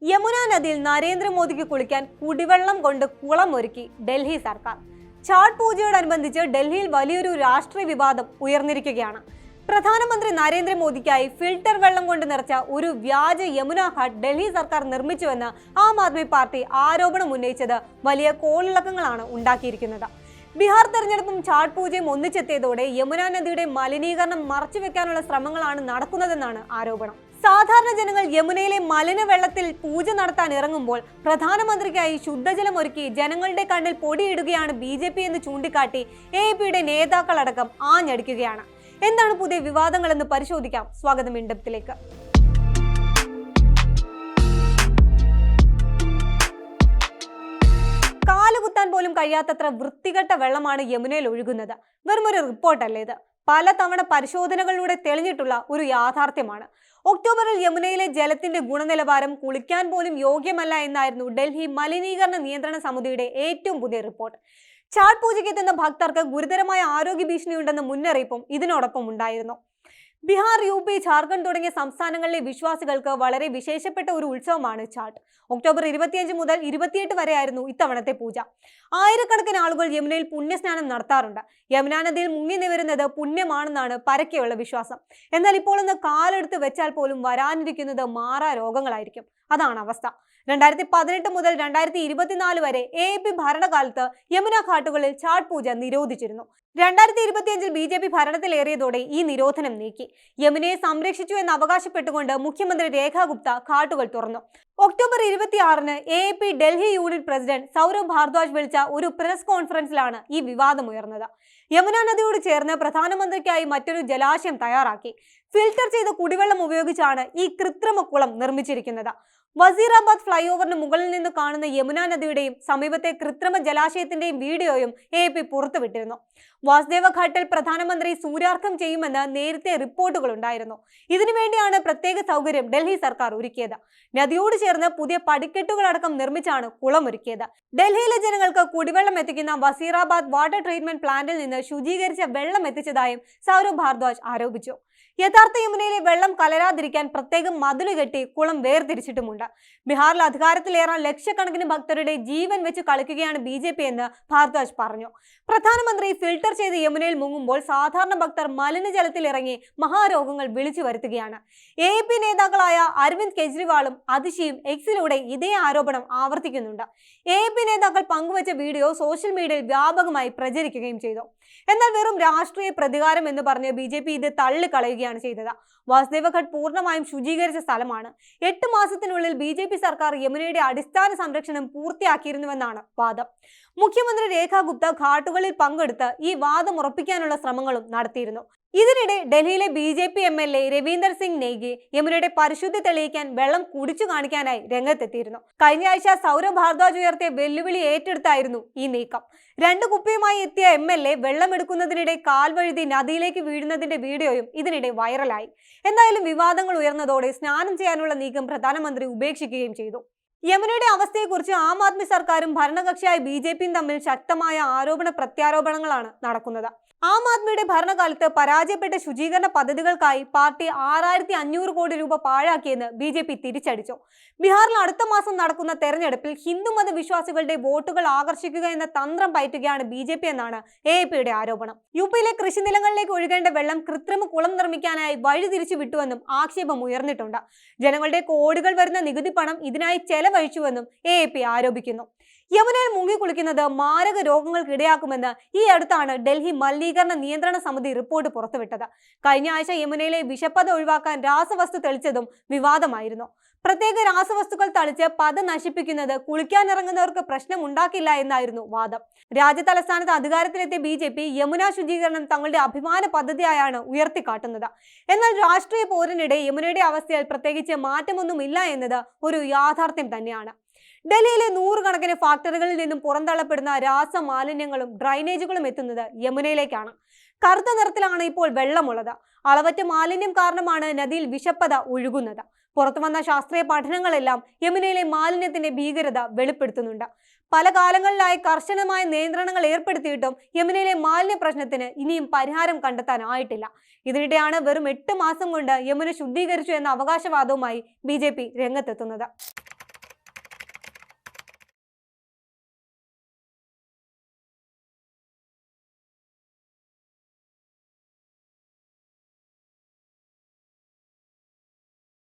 യമുന നദിയിൽ നരേന്ദ്രമോദിക്ക് കുളിക്കാൻ കുടിവെള്ളം കൊണ്ട് കുളമൊരുക്കി ഡൽഹി സർക്കാർ. ഛാട്ട് പൂജയോടനുബന്ധിച്ച് ഡൽഹിയിൽ വലിയൊരു രാഷ്ട്രീയ വിവാദം ഉയർന്നിരിക്കുകയാണ്. പ്രധാനമന്ത്രി നരേന്ദ്രമോദിക്കായി ഫിൽട്ടർ വെള്ളം കൊണ്ട് നിറച്ച ഒരു വ്യാജ യമുന ഘാട്ട് ഡൽഹി സർക്കാർ നിർമ്മിച്ചുവെന്ന് ആം ആദ്മി പാർട്ടി ആരോപണം ഉന്നയിച്ചത് വലിയ കോളിളക്കങ്ങളാണ് ഉണ്ടാക്കിയിരിക്കുന്നത്. ബീഹാർ തെരഞ്ഞെടുപ്പും ഛാട്ട് പൂജയും ഒന്നിച്ചെത്തിയതോടെ യമുന നദിയുടെ മലിനീകരണം മറച്ചുവെക്കാനുള്ള ശ്രമങ്ങളാണ് നടക്കുന്നതെന്നാണ് ആരോപണം. സാധാരണ ജനങ്ങൾ യമുനയിലെ മലിനവെള്ളത്തിൽ പൂജ നടത്താൻ ഇറങ്ങുമ്പോൾ പ്രധാനമന്ത്രിക്കായി ശുദ്ധജലം ഒരുക്കി ജനങ്ങളുടെ കണ്ണിൽ പൊടിയിടുകയാണ് BJP എന്ന് ചൂണ്ടിക്കാട്ടി AAPയുടെ നേതാക്കളടക്കം ആഞ്ഞടിക്കുകയാണ്. എന്താണ് പുതിയ വിവാദങ്ങൾ എന്ന് പരിശോധിക്കാം. സ്വാഗതം ഇൻഡെപ്തിലേക്ക്. കാലുകുത്താൻ പോലും കഴിയാത്തത്ര വൃത്തികെട്ട വെള്ളമാണ് യമുനയിൽ ഒഴുകുന്നത്. വെറുമൊരു റിപ്പോർട്ടല്ലേ ഇത്? പലതവണ പരിശോധനകളിലൂടെ തെളിഞ്ഞിട്ടുള്ള ഒരു യാഥാർത്ഥ്യമാണ്. ഒക്ടോബറിൽ യമുനയിലെ ജലത്തിന്റെ ഗുണനിലവാരം കുളിക്കാൻ പോലും യോഗ്യമല്ല എന്നായിരുന്നു ഡൽഹി മലിനീകരണ നിയന്ത്രണ സമിതിയുടെ ഏറ്റവും പുതിയ റിപ്പോർട്ട്. ഛാട്ട് പൂജയ്ക്ക് എത്തുന്ന ഭക്തർക്ക് ഗുരുതരമായ ആരോഗ്യ ഭീഷണിയുണ്ടെന്ന മുന്നറിയിപ്പും ഇതിനോടൊപ്പം ഉണ്ടായിരുന്നു. ബീഹാർ, UP, ജാർഖണ്ഡ് തുടങ്ങിയ സംസ്ഥാനങ്ങളിലെ വിശ്വാസികൾക്ക് വളരെ വിശേഷപ്പെട്ട ഒരു ഉത്സവമാണ് ഛാട്ട്. ഒക്ടോബർ 25 മുതൽ 28 വരെയായിരുന്നു ഇത്തവണത്തെ പൂജ. ആയിരക്കണക്കിന് ആളുകൾ യമുനയിൽ പുണ്യസ്നാനം നടത്താറുണ്ട്. യമുന നദിയിൽ മുങ്ങി നിവരുന്നത് പുണ്യമാണെന്നാണ് പരക്കെയുള്ള വിശ്വാസം. എന്നാൽ ഇപ്പോൾ ഒന്ന് കാലെടുത്ത് വെച്ചാൽ പോലും വരാനിരിക്കുന്നത് മാറാ രോഗങ്ങളായിരിക്കും. അതാണ് അവസ്ഥ. 2018 മുതൽ 2024 വരെ AAP ഭരണകാലത്ത് യമുന ഘാട്ടുകളിൽ ഛാട്ട് പൂജ നിരോധിച്ചിരുന്നു. 2025 BJP ഭരണത്തിലേറിയതോടെ ഈ നിരോധനം നീക്കി. യമുനയെ സംരക്ഷിച്ചു എന്ന് അവകാശപ്പെട്ടുകൊണ്ട് മുഖ്യമന്ത്രി രേഖ ഗുപ്ത ഘാട്ടുകൾ തുറന്നു. ഒക്ടോബർ 26-ന് AAP Delhi unit president Saurabh Bhardwaj വിളിച്ച ഒരു പ്രസ് കോൺഫറൻസിലാണ് ഈ വിവാദമുയർന്നത്. യമുന നദിയോട് ചേർന്ന് പ്രധാനമന്ത്രിക്കായി മറ്റൊരു ജലാശയം തയ്യാറാക്കി. ഫിൽട്ടർ ചെയ്ത കുടിവെള്ളം ഉപയോഗിച്ചാണ് ഈ കൃത്രിമ കുളം നിർമ്മിച്ചിരിക്കുന്നത്. വസീറാബാദ് ഫ്ലൈ ഓവറിന് മുകളിൽ നിന്ന് കാണുന്ന യമുന നദിയുടെയും സമീപത്തെ കൃത്രിമ ജലാശയത്തിന്റെയും വീഡിയോയും AAP പുറത്തുവിട്ടിരുന്നു. വാസുദേവ ഘാട്ടിൽ പ്രധാനമന്ത്രി സൂര്യാർഘം ചെയ്യുമെന്ന് നേരത്തെ റിപ്പോർട്ടുകൾ ഉണ്ടായിരുന്നു. ഇതിനുവേണ്ടിയാണ് പ്രത്യേക സൗകര്യം ഡൽഹി സർക്കാർ ഒരുക്കിയത്. നദിയോട് ചേർന്ന് പുതിയ പടിക്കെട്ടുകളടക്കം നിർമ്മിച്ചാണ് കുളമൊരുക്കിയത്. ഡൽഹിയിലെ ജനങ്ങൾക്ക് കുടിവെള്ളം എത്തിക്കുന്ന വസീറാബാദ് വാട്ടർ ട്രീറ്റ്മെന്റ് പ്ലാന്റിൽ നിന്ന് ശുചീകരിച്ച വെള്ളം എത്തിച്ചതായും സൗരഭ് ഭാർദ്വാജ് ആരോപിച്ചു. യഥാർത്ഥ യമുനയിലെ വെള്ളം കലരാതിരിക്കാൻ പ്രത്യേകം മതില് കെട്ടി കുളം വേർതിരിച്ചിട്ടുമുണ്ട്. ബീഹാറിൽ അധികാരത്തിലേറാൻ ലക്ഷക്കണക്കിന് ഭക്തരുടെ ജീവൻ വെച്ച് കളിക്കുകയാണ് BJP എന്ന് ഭാർദ്വാജ് പറഞ്ഞു. പ്രധാനമന്ത്രി ഫിൽട്ടർ ചെയ്ത് യമുനയിൽ മുങ്ങുമ്പോൾ സാധാരണ ഭക്തർ മലിനജലത്തിൽ ഇറങ്ങി മഹാരോഗങ്ങൾ വിളിച്ചു വരുത്തുകയാണ്. AAP നേതാക്കളായ അരവിന്ദ് കെജ്രിവാളും അതിഷിയും Xലൂടെ ഇതേ ആരോപണം ആവർത്തിക്കുന്നുണ്ട്. AAP നേതാക്കൾ പങ്കുവച്ച വീഡിയോ സോഷ്യൽ മീഡിയയിൽ വ്യാപകമായി പ്രചരിക്കുകയും ചെയ്തു. എന്നാൽ വെറും രാഷ്ട്രീയ പ്രതികാരം എന്ന് പറഞ്ഞ് BJP ഇത് തള്ളിക്കളയുകയാണ് ചെയ്തത്. വാസുദേവ ഘട്ട് പൂർണ്ണമായും ശുചീകരിച്ച സ്ഥലമാണ്. 8 മാസത്തിനുള്ളിൽ BJP സർക്കാർ യമുനയുടെ അടിസ്ഥാന സംരക്ഷണം പൂർത്തിയാക്കിയിരുന്നുവെന്നാണ് വാദം. മുഖ്യമന്ത്രി രേഖ ഗുപ്ത ഘാട്ടുകളിൽ പങ്കെടുത്ത് ഈ വാദം ഉറപ്പിക്കാനുള്ള ശ്രമങ്ങളും നടത്തിയിരുന്നു. ഇതിനിടെ ഡൽഹിയിലെ BJP MLA രവീന്ദർ സിംഗ് നെയ്ഗി യമുനയുടെ പരിശുദ്ധി തെളിയിക്കാൻ വെള്ളം കുടിച്ചു കാണിക്കാനായി രംഗത്തെത്തിയിരുന്നു. കഴിഞ്ഞ ആഴ്ച സൗരഭ് ഭാർദ്വാജ് ഉയർത്തിയ വെല്ലുവിളി ഏറ്റെടുത്തായിരുന്നു ഈ നീക്കം. 2 കുപ്പിയുമായി എത്തിയ MLA വെള്ളമെടുക്കുന്നതിനിടെ കാൽവഴുതി നദിയിലേക്ക് വീഴുന്നതിന്റെ വീഡിയോയും ഇതിനിടെ വൈറലായി. എന്തായാലും വിവാദങ്ങൾ ഉയർന്നതോടെ സ്നാനം ചെയ്യാനുള്ള നീക്കം പ്രധാനമന്ത്രി ഉപേക്ഷിക്കുകയും ചെയ്തു. യമുനയുടെ അവസ്ഥയെക്കുറിച്ച് ആം ആദ്മി സർക്കാരും ഭരണകക്ഷിയായ BJPയും തമ്മിൽ ശക്തമായ ആരോപണ പ്രത്യാരോപണങ്ങളാണ് നടക്കുന്നത്. ആം ആദ്മിയുടെ ഭരണകാലത്ത് പരാജയപ്പെട്ട ശുചീകരണ പദ്ധതികൾക്കായി പാർട്ടി 6500 കോടി രൂപ പാഴാക്കിയെന്ന് BJP തിരിച്ചടിച്ചു. ബീഹാറിൽ അടുത്ത മാസം നടക്കുന്ന തെരഞ്ഞെടുപ്പിൽ ഹിന്ദുമത വിശ്വാസികളുടെ വോട്ടുകൾ ആകർഷിക്കുക എന്ന തന്ത്രം പയറ്റുകയാണ് BJP എന്നാണ് AAPയുടെ ആരോപണം. UPയിലെ കൃഷിനിലങ്ങളിലേക്ക് ഒഴുകേണ്ട വെള്ളം കൃത്രിമ കുളം നിർമ്മിക്കാനായി വഴിതിരിച്ചു വിട്ടുവെന്നും ആക്ഷേപം ഉയർന്നിട്ടുണ്ട്. ജനങ്ങളുടെ കോടികൾ വരുന്ന നികുതി പണം ഇതിനായി ചെലവഴിച്ചുവെന്നും AAP ആരോപിക്കുന്നു. യമുനയിൽ മുങ്ങിക്കുളിക്കുന്നത് മാരക രോഗങ്ങൾക്ക് ഇടയാക്കുമെന്ന് ഈ അടുത്താണ് ഡൽഹി മലിനീകരണ നിയന്ത്രണ സമിതി റിപ്പോർട്ട് പുറത്തുവിട്ടത്. കഴിഞ്ഞ ആഴ്ച യമുനയിലെ വിഷപ്പത ഒഴിവാക്കാൻ രാസവസ്തു തെളിച്ചതും വിവാദമായിരുന്നു. പ്രത്യേക രാസവസ്തുക്കൾ തളിച്ച് പത നശിപ്പിക്കുന്നത് കുളിക്കാനിറങ്ങുന്നവർക്ക് പ്രശ്നം ഉണ്ടാക്കില്ല എന്നായിരുന്നു വാദം. രാജ്യതലസ്ഥാനത്ത് അധികാരത്തിലെത്തിയ BJP യമുന ശുചീകരണം തങ്ങളുടെ അഭിമാന പദ്ധതിയായാണ് ഉയർത്തിക്കാട്ടുന്നത്. എന്നാൽ രാഷ്ട്രീയ പോരിനിടെ യമുനയുടെ അവസ്ഥയിൽ പ്രത്യേകിച്ച് മാറ്റമൊന്നുമില്ല എന്നത് ഒരു യാഥാർത്ഥ്യം തന്നെയാണ്. ഡൽഹിയിലെ 100 കണക്കിന് ഫാക്ടറികളിൽ നിന്നും പുറന്തള്ളപ്പെടുന്ന രാസമാലിന്യങ്ങളും ഡ്രൈനേജുകളും എത്തുന്നത് യമുനയിലേക്കാണ്. കറുത്ത നിറത്തിലാണ് ഇപ്പോൾ വെള്ളമുള്ളത്. അളവറ്റ മാലിന്യം കാരണമാണ് നദിയിൽ വിഷപ്പത ഒഴുകുന്നത്. പുറത്തു വന്ന ശാസ്ത്രീയ പഠനങ്ങളെല്ലാം യമുനയിലെ മാലിന്യത്തിന്റെ ഭീകരത വെളിപ്പെടുത്തുന്നുണ്ട്. പല കാലങ്ങളിലായി കർശനമായ നിയന്ത്രണങ്ങൾ ഏർപ്പെടുത്തിയിട്ടും യമുനയിലെ മാലിന്യ പ്രശ്നത്തിന് ഇനിയും പരിഹാരം കണ്ടെത്താനായിട്ടില്ല. ഇതിനിടെയാണ് വെറും 8 മാസം കൊണ്ട് യമുന ശുദ്ധീകരിച്ചു എന്ന അവകാശവാദവുമായി BJP രംഗത്തെത്തുന്നത്.